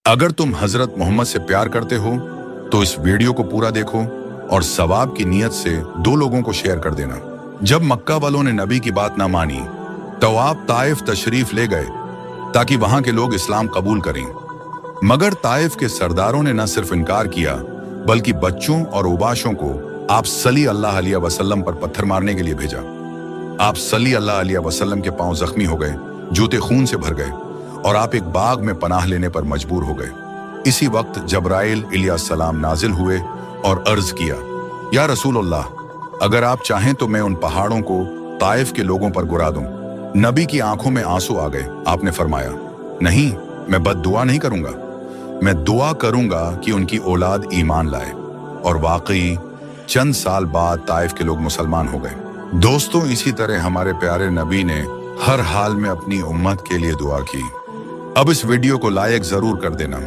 अगर तुम हजरत मोहम्मद से प्यार करते हो तो इस वीडियो को पूरा देखो और सवाब की नीयत से 2 लोगों को शेयर कर देना। जब मक्का वालों ने नबी की बात ना मानी तो आप ताइफ तशरीफ ले गए ताकि वहां के लोग इस्लाम कबूल करें, मगर ताइफ के सरदारों ने न सिर्फ इनकार किया बल्कि बच्चों और उबाशों को आप सल्लल्लाहु अलैहि वसल्लम पर पत्थर मारने के लिए भेजा। आप सल्लल्लाहु अलैहि वसल्लम के पांव जख्मी हो गए, जूते खून से भर गए और आप एक बाग में पनाह लेने पर मजबूर हो गए। इसी वक्त जब्राइल अलैहिस्सलाम नाजिल हुए और अर्ज किया, या रसूलल्लाह, अगर आप चाहें तो मैं उन पहाड़ों को ताइफ के लोगों पर गिरा दूं। नबी की आंखों में आंसू आ गए। आपने फरमाया, नहीं, मैं बद्दुआ नहीं करूंगा, मैं दुआ करूंगा कि उनकी औलाद ईमान लाए। और वाकई चंद साल बाद ताइफ के लोग मुसलमान हो गए। दोस्तों, इसी तरह हमारे प्यारे नबी ने हर हाल में अपनी उम्मत के लिए दुआ की। अब इस वीडियो को लाइक जरूर कर देना।